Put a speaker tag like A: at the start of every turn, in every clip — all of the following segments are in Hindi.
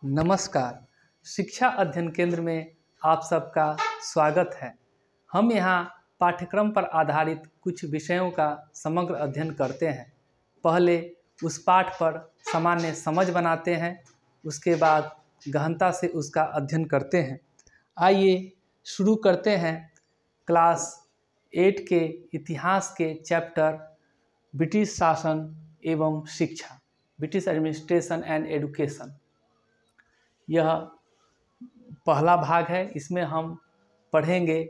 A: नमस्कार। शिक्षा अध्ययन केंद्र में आप सबका स्वागत है। हम यहाँ पाठ्यक्रम पर आधारित कुछ विषयों का समग्र अध्ययन करते हैं। पहले उस पाठ पर सामान्य समझ बनाते हैं, उसके बाद गहनता से उसका अध्ययन करते हैं। आइए शुरू करते हैं क्लास 8 के इतिहास के चैप्टर ब्रिटिश शासन एवं शिक्षा, ब्रिटिश एडमिनिस्ट्रेशन एंड एजुकेशन। यह पहला भाग है। इसमें हम पढ़ेंगे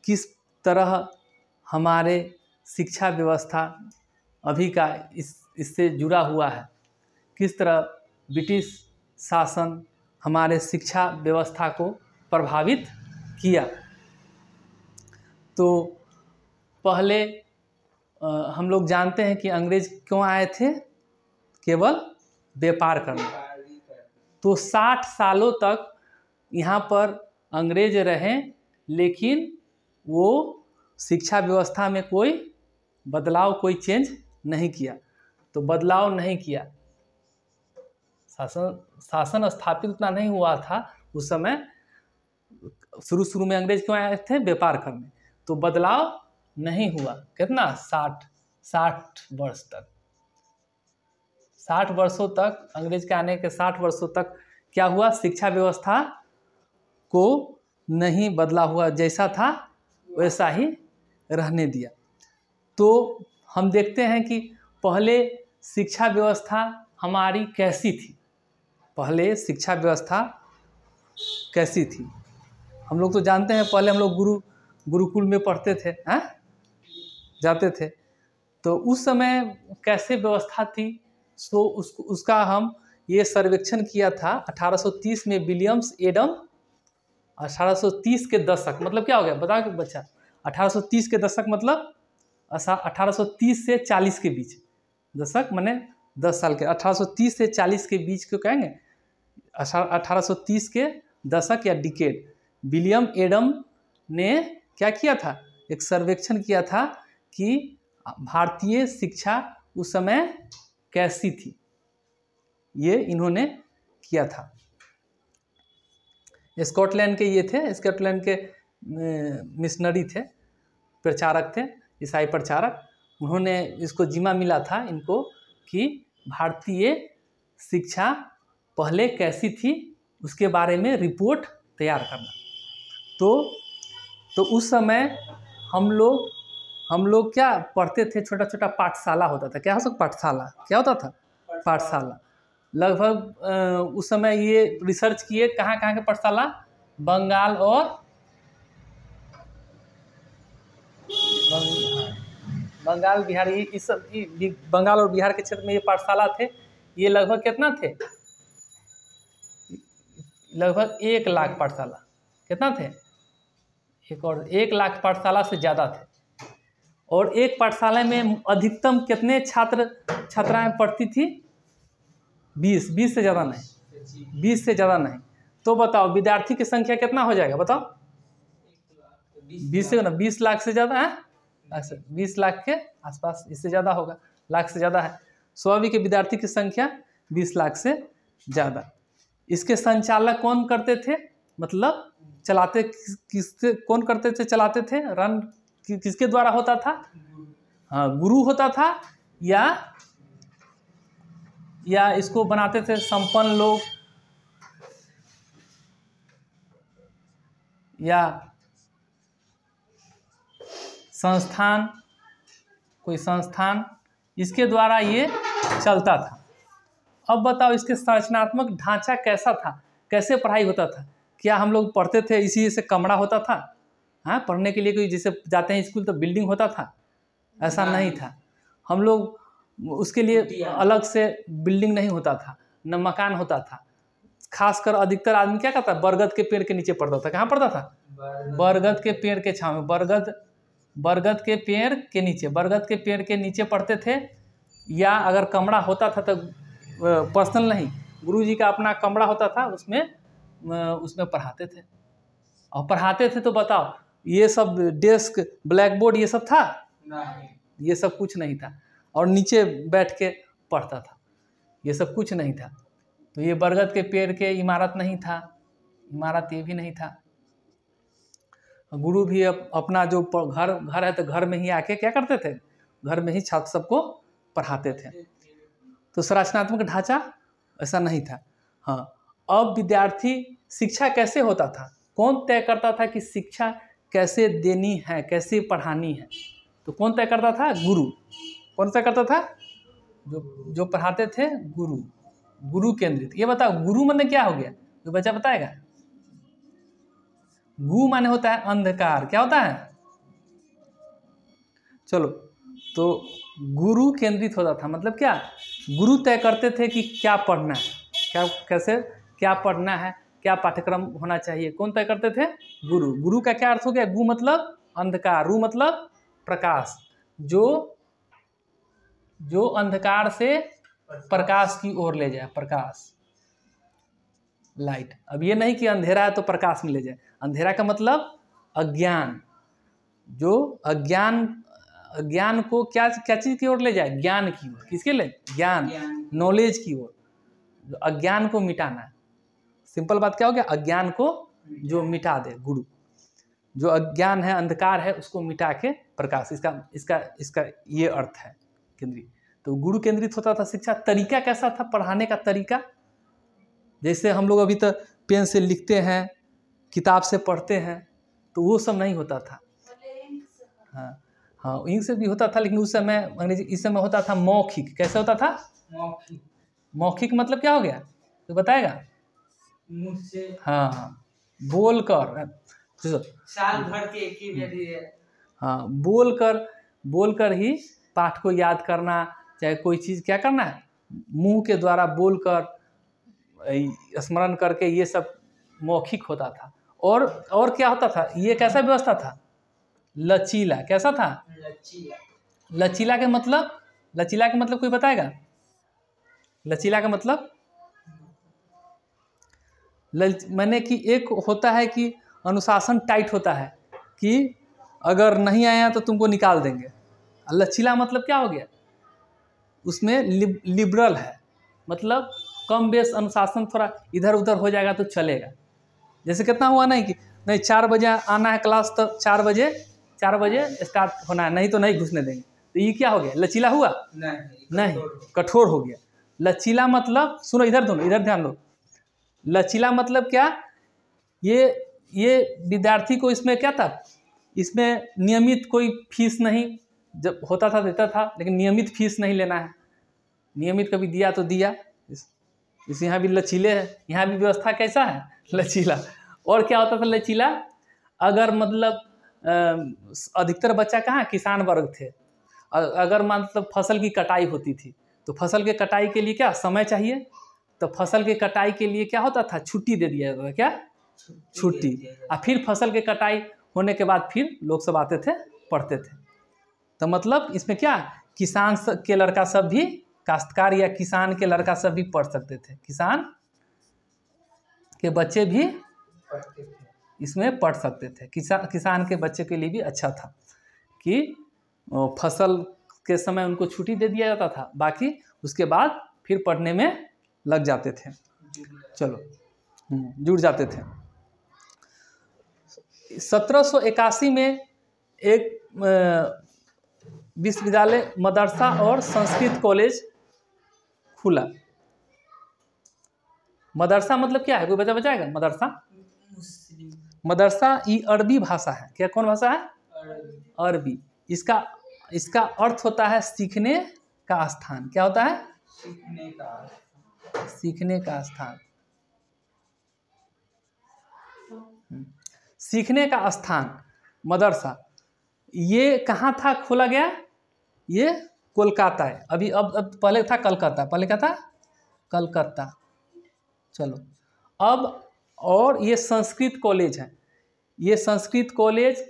A: किस तरह हमारे शिक्षा व्यवस्था अभी का इससे जुड़ा हुआ है, किस तरह ब्रिटिश शासन हमारे शिक्षा व्यवस्था को प्रभावित किया। तो पहले हम लोग जानते हैं कि अंग्रेज क्यों आए थे? केवल व्यापार करने। तो 60 सालों तक यहाँ पर अंग्रेज रहे, लेकिन वो शिक्षा व्यवस्था में कोई बदलाव, कोई चेंज नहीं किया। तो बदलाव नहीं किया, शासन स्थापित उतना नहीं हुआ था उस समय। शुरू में अंग्रेज क्यों आए थे? व्यापार करने। तो बदलाव नहीं हुआ। कितना? 60 वर्ष तक। 60 वर्षों तक, अंग्रेज के आने के 60 वर्षों तक क्या हुआ? शिक्षा व्यवस्था को नहीं बदला हुआ, जैसा था वैसा ही रहने दिया। तो हम देखते हैं कि पहले शिक्षा व्यवस्था हमारी कैसी थी। पहले शिक्षा व्यवस्था कैसी थी हम लोग तो जानते हैं। पहले हम लोग गुरुकुल में पढ़ते थे, जाते थे। तो उस समय कैसे व्यवस्था थी, तो उसका हम ये सर्वेक्षण किया था 1830 में विलियम्स एडम। 1830 के दशक मतलब क्या हो गया बताओ बच्चा? 1830 के दशक मतलब 1830 से 40 के बीच। दशक माने 10 साल के। 1830 से 40 के बीच क्यों कहेंगे? 1830 के दशक या डिकेड। विलियम एडम ने क्या किया था? एक सर्वेक्षण किया था कि भारतीय शिक्षा उस समय कैसी थी, ये इन्होंने किया था। स्कॉटलैंड के ये थे, स्कॉटलैंड के मिशनरी थे, प्रचारक थे, ईसाई प्रचारक। उन्होंने इसको जिम्मा मिला था इनको कि भारतीय शिक्षा पहले कैसी थी उसके बारे में रिपोर्ट तैयार करना। तो उस समय हम लोग क्या पढ़ते थे? छोटा छोटा पाठशाला होता था। क्या हो सकता? पाठशाला क्या होता था? पाठशाला। लगभग उस समय ये रिसर्च किए कहाँ के पाठशाला? बंगाल बिहार, इस सब बंगाल और बिहार के क्षेत्र में ये पाठशाला थे। ये लगभग कितना थे? लगभग 1 लाख पाठशाला। कितना थे? 1 लाख पाठशाला से ज़्यादा थे। और एक पाठशाला में अधिकतम कितने छात्राएं पढ़ती थी? 20 से ज़्यादा नहीं। 20 से ज़्यादा नहीं। तो बताओ विद्यार्थी की संख्या कितना हो जाएगा? बताओ। 20 से ना, 20 लाख से ज़्यादा है। 20 लाख के आसपास, इससे ज़्यादा होगा, लाख से ज़्यादा है। स्वाभाविक के विद्यार्थी की संख्या 20 लाख से ज़्यादा। इसके संचालक कौन करते थे? मतलब चलाते किससे? कौन करते थे? चलाते थे। रन किसके द्वारा होता था? हाँ, गुरु होता था, या इसको बनाते थे संपन्न लोग, या संस्थान, कोई संस्थान, इसके द्वारा ये चलता था। अब बताओ इसके संरचनात्मक ढांचा कैसा था? कैसे पढ़ाई होता था? क्या हम लोग पढ़ते थे इसी से कमरा होता था? हाँ, पढ़ने के लिए कोई जैसे जाते हैं स्कूल तो बिल्डिंग होता था? ऐसा नहीं था। हम लोग उसके लिए अलग से बिल्डिंग नहीं होता था, न मकान होता था। खासकर अधिकतर आदमी क्या करता? बरगद के पेड़ के नीचे पढ़ता था। कहाँ पढ़ता था? बरगद के पेड़ के छांव में, बरगद के पेड़ के नीचे, बरगद के पेड़ के नीचे पढ़ते थे। या अगर कमरा होता था तो पर्सनल नहीं, गुरुजी का अपना कमरा होता था, उसमें पढ़ाते थे। और पढ़ाते थे तो बताओ ये सब डेस्क, ब्लैक बोर्ड ये सब था? नहीं, ये सब कुछ नहीं था। और नीचे बैठ के पढ़ता था, ये सब कुछ नहीं था। तो ये बरगद के पेड़ के इमारत नहीं था, इमारत ये भी नहीं था। गुरु भी अपना जो घर है तो घर में ही आके क्या करते थे, घर में ही छात्र सबको पढ़ाते थे। तो संरचनात्मक ढांचा ऐसा नहीं था। हाँ, अब विद्यार्थी शिक्षा कैसे होता था, कौन तय करता था कि शिक्षा कैसे देनी है, कैसे पढ़ानी है? तो कौन तय करता था? गुरु। कौन तय करता था? जो पढ़ाते थे गुरु, गुरु केंद्रित। ये बताओ गुरु माने क्या हो गया, जो बच्चा बताएगा? गु माने होता है अंधकार। क्या होता है? चलो, तो गुरु केंद्रित होता था मतलब क्या, गुरु तय करते थे कि क्या पढ़ना है, कैसे क्या पढ़ना है, क्या पाठ्यक्रम होना चाहिए। कौन तय करते थे? गुरु। गुरु का क्या अर्थ हो गया? गु मतलब अंधकार, रू मतलब प्रकाश। जो अंधकार से प्रकाश की ओर ले जाए, प्रकाश, लाइट। अब ये नहीं कि अंधेरा है तो प्रकाश में ले जाए। अंधेरा का मतलब अज्ञान, जो अज्ञान को क्या चीज की ओर ले जाए? ज्ञान की ओर। किसके लिए? ज्ञान, नॉलेज की ओर। अज्ञान को मिटाना है। सिंपल बात क्या हो गया? अज्ञान को जो मिटा दे, गुरु। जो अज्ञान है, अंधकार है, उसको मिटा के प्रकाश। इसका ये अर्थ है केंद्रित। तो गुरु केंद्रित होता था शिक्षा। तरीका कैसा था पढ़ाने का? तरीका जैसे हम लोग अभी तक पेन से लिखते हैं, किताब से पढ़ते हैं, तो वो सब नहीं होता था। हाँ, इंक से भी होता था, लेकिन उस समय अंग्रेजी, इस समय होता था मौखिक। कैसे होता था? मौखिक मतलब क्या हो गया, तो बताएगा? मुंह से। हाँ, बोलकर, साल भर के एक ही। हाँ, बोलकर ही पाठ को याद करना, चाहे कोई चीज़ क्या करना है, मुंह के द्वारा बोलकर स्मरण करके, ये सब मौखिक होता था। और क्या होता था? ये कैसा व्यवस्था था? लचीला। कैसा था? लचीला के मतलब कोई बताएगा? लचीला का मतलब मैंने कि एक होता है कि अनुशासन टाइट होता है कि अगर नहीं आया तो तुमको निकाल देंगे। लचीला मतलब क्या हो गया? उसमें लिबरल है, मतलब कम बेस अनुशासन, थोड़ा इधर उधर हो जाएगा तो चलेगा। जैसे कितना हुआ नहीं कि नहीं 4 बजे आना है क्लास, तो 4 बजे स्टार्ट होना है, नहीं तो नहीं घुसने देंगे। तो ये क्या हो गया? लचीला हुआ? नहीं, कठोर हो गया। लचीला मतलब, सुनो इधर ध्यान दो। लचीला मतलब क्या? ये विद्यार्थी को इसमें क्या था, इसमें नियमित कोई फीस नहीं, जब होता था देता था, लेकिन नियमित फीस नहीं लेना है। नियमित कभी दिया तो दिया। इस यहाँ भी लचीले है, यहाँ भी व्यवस्था कैसा है? लचीला। और क्या होता था लचीला? अगर मतलब अधिकतर बच्चा कहाँ किसान वर्ग थे, अगर मतलब फसल की कटाई होती थी, तो फसल के कटाई के लिए क्या समय चाहिए, तो फसल के कटाई के लिए क्या होता था? छुट्टी दे दिया जाता था। क्या? छुट्टी। और फिर फसल के कटाई होने के बाद फिर लोग सब आते थे, पढ़ते थे। तो मतलब इसमें क्या, किसान के लड़का सब भी, काश्तकार या किसान के लड़का सब भी पढ़ सकते थे, किसान के बच्चे भी इसमें पढ़ सकते थे। किसान के बच्चे के लिए भी अच्छा था कि फसल के समय उनको छुट्टी दे दिया जाता था, बाकी उसके बाद फिर पढ़ने में लग जाते थे। चलो, जुड़ जाते थे। 1781 में एक विश्वविद्यालय, मदरसा और संस्कृत कॉलेज खुला। मदरसा मतलब क्या है, कोई बच्चा बताएगा? मदरसा ये अरबी भाषा है। क्या, कौन भाषा है? अरबी। इसका अर्थ होता है सीखने का स्थान। क्या होता है? सीखने का स्थान। सीखने का स्थान मदरसा। ये कहाँ था खोला गया? ये कोलकाता है अभी। अब पहले था कलकत्ता। पहले क्या था? कलकत्ता। चलो, अब और ये संस्कृत कॉलेज है। ये संस्कृत कॉलेज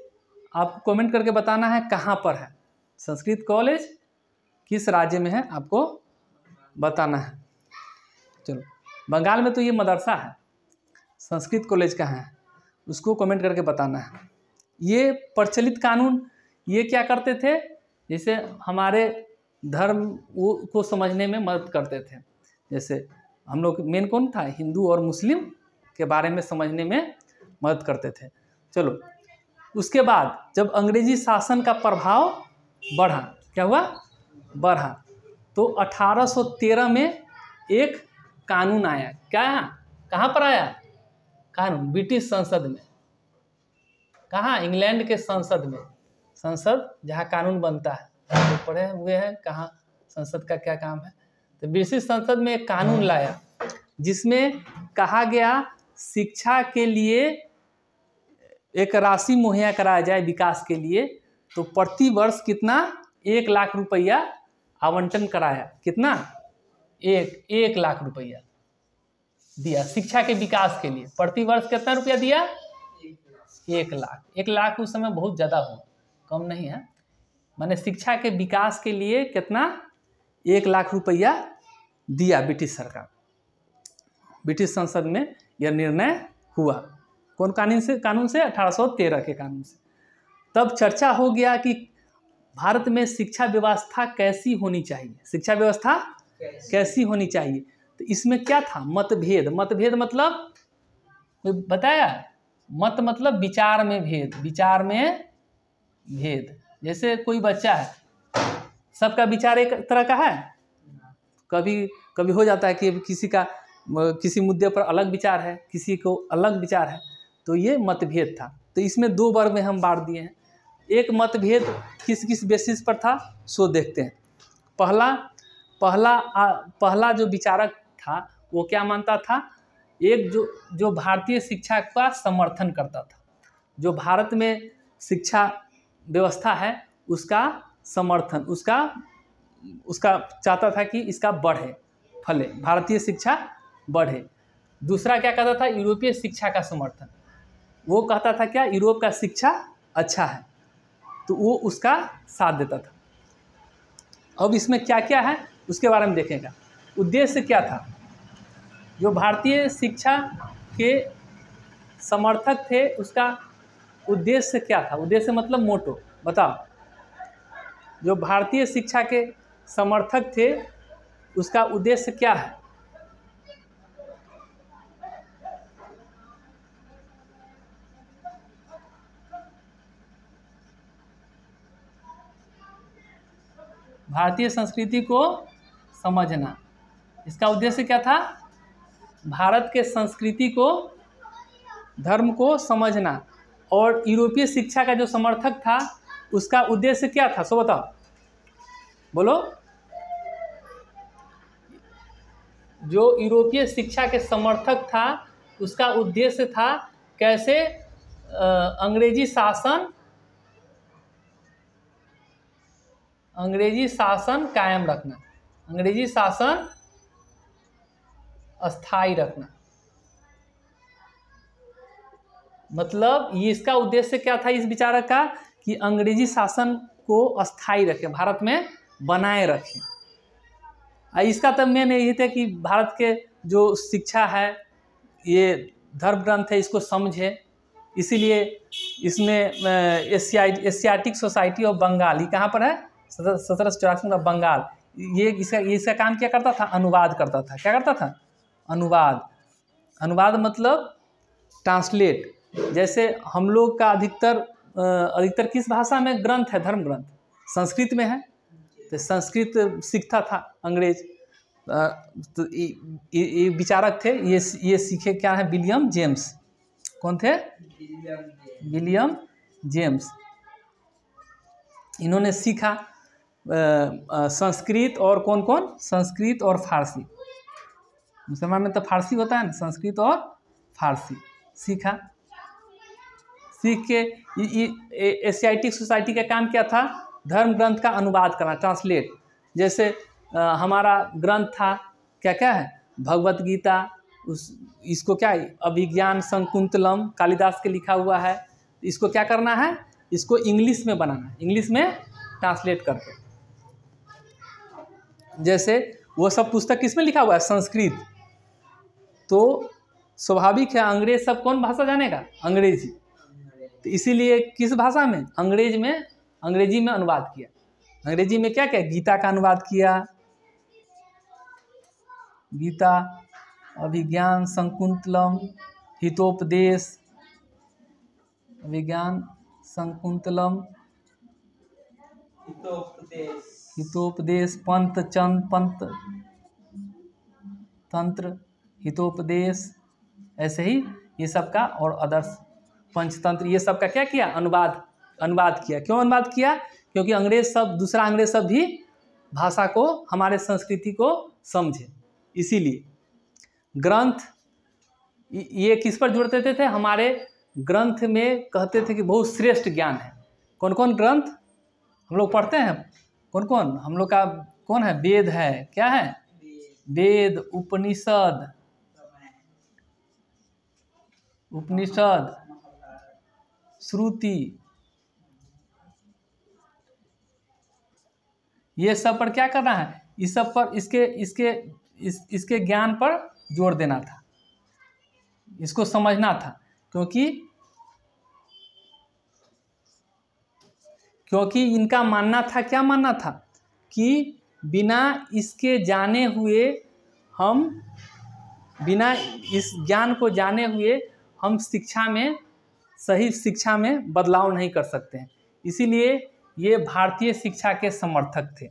A: आपको कमेंट करके बताना है कहाँ पर है। संस्कृत कॉलेज किस राज्य में है आपको बताना है। चलो, बंगाल में तो ये मदरसा है, संस्कृत कॉलेज कहाँ है उसको कमेंट करके बताना है। ये प्रचलित कानून ये क्या करते थे, जैसे हमारे धर्म को समझने में मदद करते थे। जैसे हम लोग मेन कौन था, हिंदू और मुस्लिम के बारे में समझने में मदद करते थे। चलो, उसके बाद जब अंग्रेजी शासन का प्रभाव बढ़ा, क्या हुआ, बढ़ा, तो 1813 में एक कानून आया। क्या, कहाँ पर आया कानून? ब्रिटिश संसद में। कहाँ? इंग्लैंड के संसद में। संसद जहाँ कानून बनता है, तो पढ़े हुए हैं कहाँ संसद का क्या काम है। तो ब्रिटिश संसद में एक कानून लाया जिसमें कहा गया शिक्षा के लिए एक राशि मुहैया कराया जाए विकास के लिए। तो प्रति वर्ष कितना, 1 लाख रुपया आवंटन कराया। कितना? 1 लाख रुपया दिया शिक्षा के विकास के लिए। प्रति वर्ष कितना रुपया दिया? 1 लाख। 1 लाख उस समय बहुत ज़्यादा हो, कम नहीं है। माने शिक्षा के विकास के लिए कितना, 1 लाख रुपया दिया ब्रिटिश सरकार। ब्रिटिश संसद में यह निर्णय हुआ। कौन कानून से? कानून से 1813 के कानून से। तब चर्चा हो गया कि भारत में शिक्षा व्यवस्था कैसी होनी चाहिए। शिक्षा व्यवस्था कैसी होनी चाहिए। तो इसमें क्या था, मतभेद। मतभेद मतलब बताया, मत मतलब विचार में भेद, विचार में भेद। जैसे कोई बच्चा है, सबका विचार एक तरह का है, कभी कभी हो जाता है कि किसी का किसी मुद्दे पर अलग विचार है, किसी को अलग विचार है, तो ये मतभेद था। तो इसमें 2 वर्ग में हम बांट दिए हैं। एक मतभेद किस किस बेसिस पर था, सो देखते हैं। पहला जो विचारक था वो क्या मानता था, एक जो भारतीय शिक्षा का समर्थन करता था, जो भारत में शिक्षा व्यवस्था है उसका समर्थन, उसका चाहता था कि इसका बढ़े, फले, भारतीय शिक्षा बढ़े। दूसरा क्या कहता था, यूरोपीय शिक्षा का समर्थन। वो कहता था क्या, यूरोप का शिक्षा अच्छा है, तो वो उसका साथ देता था। अब इसमें क्या क्या है उसके बारे में देखेगा। उद्देश्य क्या था, जो भारतीय शिक्षा के समर्थक थे उसका उद्देश्य क्या था। उद्देश्य मतलब मोटो, बताओ। जो भारतीय शिक्षा के समर्थक थे उसका उद्देश्य क्या है। भारतीय संस्कृति को समझना, इसका उद्देश्य क्या था, भारत के संस्कृति को, धर्म को समझना। और यूरोपीय शिक्षा का जो समर्थक था उसका उद्देश्य क्या था, सो बताओ, बोलो। जो यूरोपीय शिक्षा के समर्थक था उसका उद्देश्य था कैसे अंग्रेजी शासन कायम रखना, अंग्रेजी शासन अस्थाई रखना। मतलब ये इसका उद्देश्य क्या था इस विचारक का, कि अंग्रेजी शासन को अस्थाई रखें, भारत में बनाए रखें। इसका तब मेन यही था कि भारत के जो शिक्षा है, ये धर्म ग्रंथ है, इसको समझे। इसीलिए इसमें एशियाटिक सोसाइटी ऑफ बंगाल, ये कहाँ पर है, 1784 में बंगाल। ये इसका काम क्या करता था, अनुवाद करता था। क्या करता था, अनुवाद मतलब ट्रांसलेट। जैसे हम लोग का अधिकतर किस भाषा में ग्रंथ है, धर्म ग्रंथ संस्कृत में है, तो संस्कृत सीखता था अंग्रेज। तो ये विचारक थे, ये सीखे क्या है, विलियम जेम्स। कौन थे, विलियम जेम्स। इन्होंने सीखा संस्कृत और कौन, संस्कृत और फारसी। मुसलमान में तो फारसी होता है ना, संस्कृत और फारसी सीखा। सीख के एशियाटिक सोसाइटी का काम क्या था, धर्म ग्रंथ का अनुवाद करना, ट्रांसलेट। जैसे हमारा ग्रंथ था क्या क्या है, भगवत गीता, इसको क्या है, अभिज्ञान शकुंतलम, कालिदास के लिखा हुआ है। इसको क्या करना है, इसको इंग्लिश में बनाना है, इंग्लिश में ट्रांसलेट करके। जैसे वो सब पुस्तक किस में लिखा हुआ है, संस्कृत। तो स्वाभाविक है अंग्रेज सब कौन भाषा जानेगा, अंग्रेजी। तो इसीलिए किस भाषा में, अंग्रेजी में अनुवाद किया। अंग्रेजी में क्या क्या, गीता का अनुवाद किया, गीता, अभिज्ञान शाकुंतलम हितोपदेश, अभिज्ञान शाकुंतलम हितोपदेश, पंत तंत्र हितोपदेश, ऐसे ही ये सब का, और आदर्श पंचतंत्र, ये सब का क्या किया, अनुवाद किया। क्यों अनुवाद किया? क्योंकि दूसरा अंग्रेज सब भी भाषा को, हमारे संस्कृति को समझे। इसीलिए ग्रंथ ये किस पर जोड़ देते थे? हमारे ग्रंथ में कहते थे कि बहुत श्रेष्ठ ज्ञान है। कौन कौन ग्रंथ हम लोग पढ़ते हैं? कौन कौन हम लोग का? कौन है? वेद है। क्या है? वेद, उपनिषद, श्रुति, ये सब पर क्या करना है? इस सब पर, इसके ज्ञान पर जोर देना था, इसको समझना था। क्योंकि इनका मानना था, क्या मानना था? कि बिना इसके जाने हुए बिना इस ज्ञान को जाने हुए हम सही शिक्षा में बदलाव नहीं कर सकते हैं। इसीलिए ये भारतीय शिक्षा के समर्थक थे।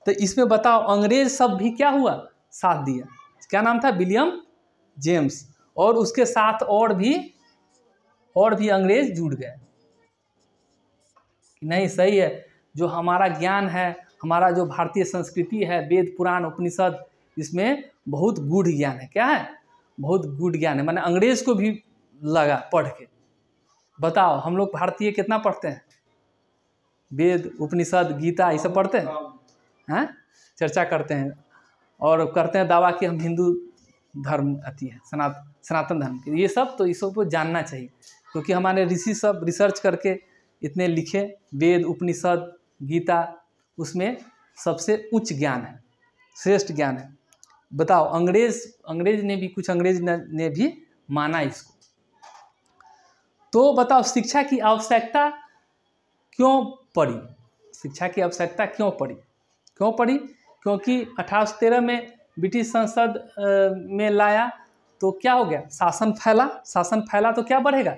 A: तो इसमें बताओ, अंग्रेज सब भी क्या हुआ? साथ दिया। क्या नाम था? William James. और उसके साथ और भी अंग्रेज जुड़ गए। नहीं, सही है, जो हमारा ज्ञान है, हमारा जो भारतीय संस्कृति है, वेद पुराण उपनिषद, इसमें बहुत गूढ़ ज्ञान है। क्या है? बहुत गूढ़ ज्ञान है। मैंने अंग्रेज को भी लगा पढ़ के। बताओ, हम लोग भारतीय कितना पढ़ते हैं? वेद उपनिषद गीता ये सब पढ़ते हैं, चर्चा करते हैं और करते हैं दावा कि हम हिंदू धर्म है, सनातन धर्म के। ये सब को जानना चाहिए, क्योंकि हमारे ऋषि सब रिसर्च करके इतने लिखे, वेद उपनिषद गीता, उसमें सबसे उच्च ज्ञान है, श्रेष्ठ ज्ञान है। बताओ, अंग्रेज ने भी माना इसको। तो बताओ, शिक्षा की आवश्यकता क्यों पड़ी? शिक्षा की आवश्यकता क्यों पड़ी? क्योंकि 1813 में ब्रिटिश संसद में लाया तो क्या हो गया? शासन फैला तो क्या बढ़ेगा?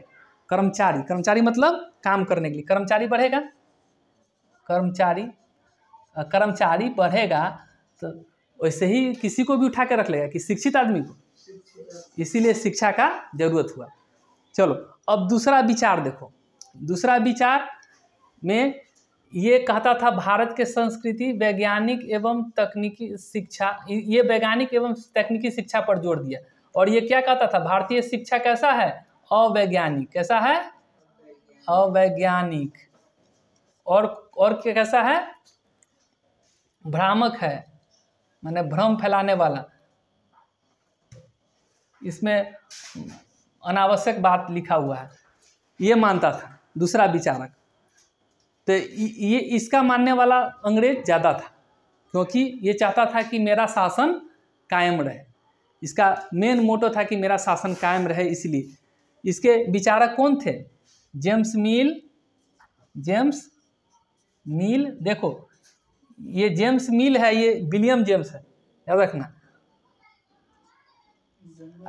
A: कर्मचारी मतलब काम करने के लिए कर्मचारी बढ़ेगा। कर्मचारी बढ़ेगा तो वैसे ही किसी को भी उठा के रख लेगा कि शिक्षित आदमी को, इसीलिए शिक्षा का जरूरत हुआ। चलो, अब दूसरा विचार देखो। दूसरा विचार में ये कहता था, भारत के संस्कृति वैज्ञानिक एवं तकनीकी शिक्षा, ये वैज्ञानिक एवं तकनीकी शिक्षा पर जोर दिया। और ये क्या कहता था? भारतीय शिक्षा कैसा है? अवैज्ञानिक। कैसा है? अवैज्ञानिक। और क्या कैसा है? भ्रामक है, माने भ्रम फैलाने वाला। इसमें अनावश्यक बात लिखा हुआ है, ये मानता था दूसरा विचारक। तो ये इसका मानने वाला अंग्रेज ज़्यादा था, क्योंकि ये चाहता था कि मेरा शासन कायम रहे। इसका मेन मोटो था कि मेरा शासन कायम रहे। इसलिए इसके विचारक कौन थे? जेम्स मिल। देखो, ये जेम्स मिल है, ये विलियम जेम्स है, याद रखना।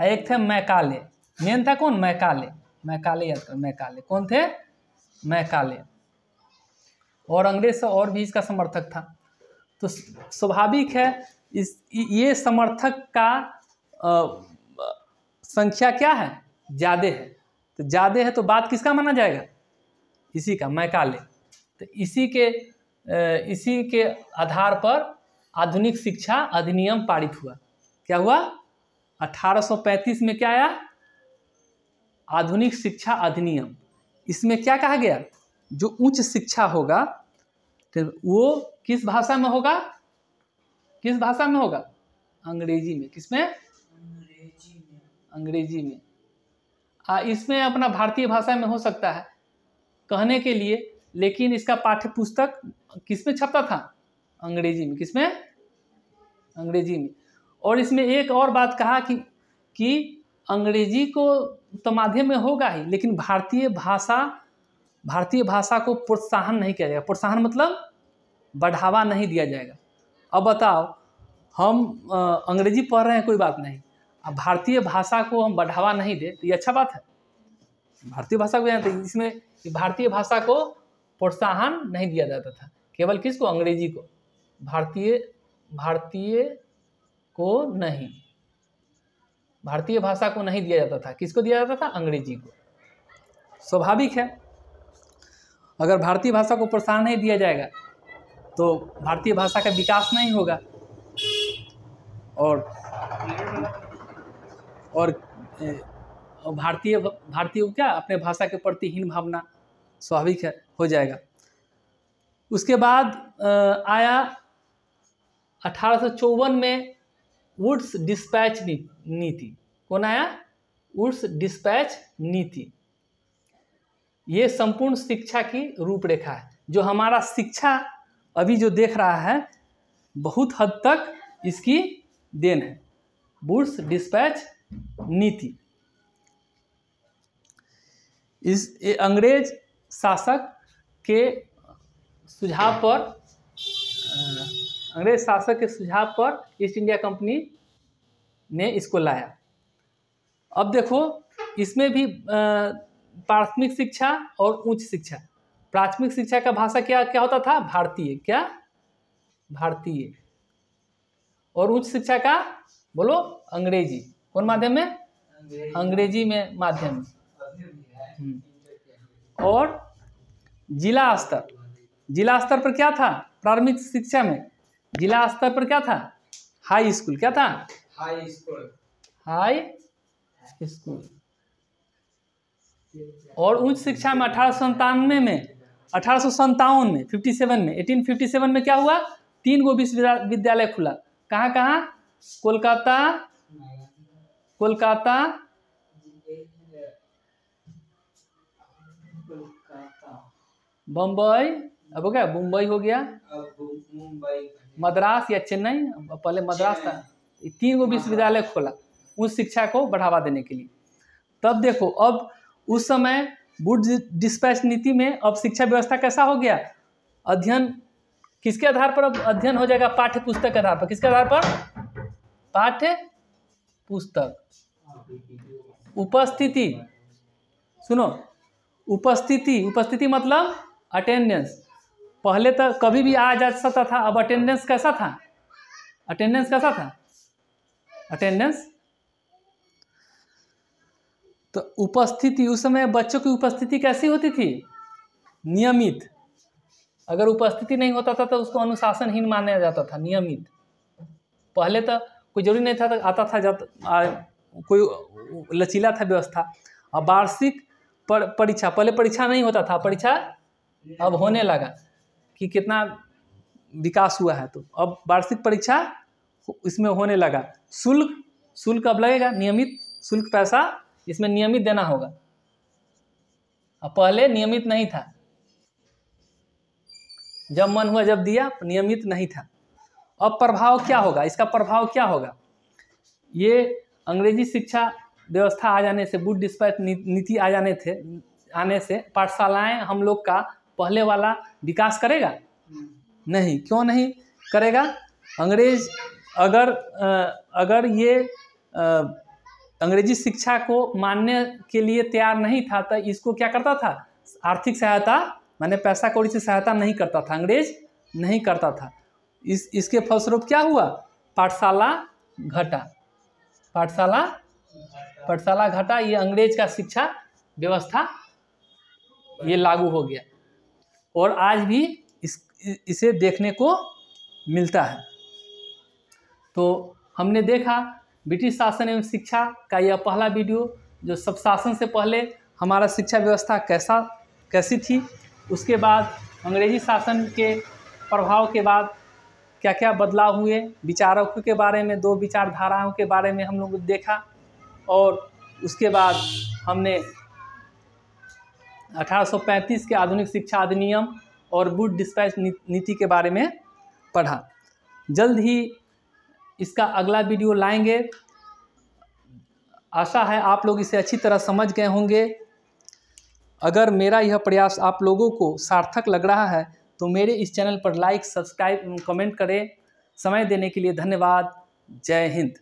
A: एक थे मैकाले। मेन था कौन? मैकाले याद कर। मैकाले कौन थे? मैकाले। और अंग्रेज से और भी इसका समर्थक था। तो स्वाभाविक है ये समर्थक का संख्या क्या है? ज़्यादा है। तो ज़्यादा है तो बात किसका माना जाएगा? इसी का, मैकाले। तो इसी के आधार पर आधुनिक शिक्षा अधिनियम पारित हुआ। क्या हुआ? 1835 में क्या आया? आधुनिक शिक्षा अधिनियम। इसमें क्या कहा गया? जो उच्च शिक्षा होगा तो वो किस भाषा में होगा? अंग्रेजी में। किसमें? अंग्रेजी में। इसमें अपना भारतीय भाषा में हो सकता है कहने के लिए, लेकिन इसका पाठ्य पुस्तक किसमें छपता था? अंग्रेजी में। किसमें? अंग्रेजी में। और इसमें एक और बात कहा कि अंग्रेजी को तो माध्यम में होगा ही, लेकिन भारतीय भाषा को प्रोत्साहन नहीं किया जाएगा। प्रोत्साहन मतलब बढ़ावा नहीं दिया जाएगा। अब बताओ, हम अंग्रेजी पढ़ रहे हैं, कोई बात नहीं, अब भारतीय भाषा को हम बढ़ावा नहीं दे तो ये अच्छा बात है। भारतीय भाषा को जानते, इसमें भारतीय भाषा को प्रोत्साहन नहीं दिया जाता था, केवल किसको, अंग्रेजी को। भारतीय भाषा को नहीं दिया जाता था, किसको दिया जाता था, अंग्रेजी को। स्वाभाविक है, अगर भारतीय भाषा को प्रोत्साहन नहीं दिया जाएगा तो भारतीय भाषा का विकास नहीं होगा और भारतीय को क्या, अपने भाषा के प्रति हीन भावना स्वाभाविक है, हो जाएगा। उसके बाद आया 1854 में वुड्स डिस्पैच नीति। कौन आया, वुड्स डिस्पैच नीति। ये संपूर्ण शिक्षा की रूपरेखा है। जो हमारा शिक्षा अभी जो देख रहा है बहुत हद तक इसकी देन है, वुड्स डिस्पैच नीति। अंग्रेज शासक के सुझाव पर ईस्ट इंडिया कंपनी ने इसको लाया। अब देखो इसमें भी प्राथमिक शिक्षा और उच्च शिक्षा। प्राथमिक शिक्षा का भाषा क्या होता था, भारतीय, क्या, भारतीय। और उच्च शिक्षा का बोलो, अंग्रेजी। कौन माध्यम में, अंग्रेजी में माध्यम। और जिला स्तर पर क्या था, प्राथमिक शिक्षा में जिला स्तर पर क्या था, हाई स्कूल। क्या था, हाई स्कूल। और उच्च शिक्षा में 1857 में क्या हुआ, 3 गो विश्वविद्यालय खुला। कहाँ, कोलकाता, बम्बई, अब हो गया, मुंबई हो गया, मद्रास या चेन्नई, पहले मद्रास था। 3 गो विश्वविद्यालय खोला उस शिक्षा को बढ़ावा देने के लिए। तब देखो, अब उस समय वुड्स डिस्पैच नीति में अब शिक्षा व्यवस्था कैसा हो गया, अध्ययन किसके आधार पर अब अध्ययन हो जाएगा, पाठ्य पुस्तक के आधार पर। किसके आधार पर, पाठ्य पुस्तक। उपस्थिति, सुनो, उपस्थिति मतलब अटेंडेंस। पहले तो कभी भी आ जा सकता था, अब अटेंडेंस कैसा था, अटेंडेंस। तो उपस्थिति, उस समय बच्चों की उपस्थिति कैसी होती थी, नियमित। अगर उपस्थिति नहीं होता था तो उसको अनुशासनहीन माना जाता था, नियमित। पहले तो कोई जरूरी नहीं था, तो आता था जब कोई लचीला था व्यवस्था। अब वार्षिक परीक्षा, पहले परीक्षा नहीं होता था, परीक्षा अब होने लगा कि कितना विकास हुआ है, तो अब वार्षिक परीक्षा इसमें होने लगा। शुल्क अब लगेगा, नियमित शुल्क, पैसा इसमें नियमित देना होगा। अब पहले नियमित नहीं था, जब मन हुआ जब दिया, नियमित नहीं था। अब प्रभाव क्या होगा, इसका प्रभाव क्या होगा, ये अंग्रेजी शिक्षा व्यवस्था आ जाने से, वुड्स डिस्पैच नीति आने से पाठशालाएं हम लोग का पहले वाला विकास करेगा नहीं। क्यों नहीं करेगा, अंग्रेज अगर ये अंग्रेजी शिक्षा को मानने के लिए तैयार नहीं था तो इसको क्या करता था, आर्थिक सहायता, माने पैसा कौड़ी से सहायता नहीं करता था, अंग्रेज नहीं करता था। इसके फलस्वरूप क्या हुआ, पाठशाला घटा। ये अंग्रेज का शिक्षा व्यवस्था ये लागू हो गया और आज भी इसे देखने को मिलता है। तो हमने देखा ब्रिटिश शासन एवं शिक्षा का यह पहला वीडियो, जो सब शासन से पहले हमारा शिक्षा व्यवस्था कैसी थी, उसके बाद अंग्रेजी शासन के प्रभाव के बाद क्या क्या बदलाव हुए, विचारकों के बारे में, 2 विचारधाराओं के बारे में हम लोग देखा। और उसके बाद हमने 1835 के आधुनिक शिक्षा अधिनियम और वुड्स डिस्पैच नीति के बारे में पढ़ा। जल्द ही इसका अगला वीडियो लाएंगे। आशा है आप लोग इसे अच्छी तरह समझ गए होंगे। अगर मेरा यह प्रयास आप लोगों को सार्थक लग रहा है तो मेरे इस चैनल पर लाइक, सब्सक्राइब, कमेंट करें। समय देने के लिए धन्यवाद। जय हिंद।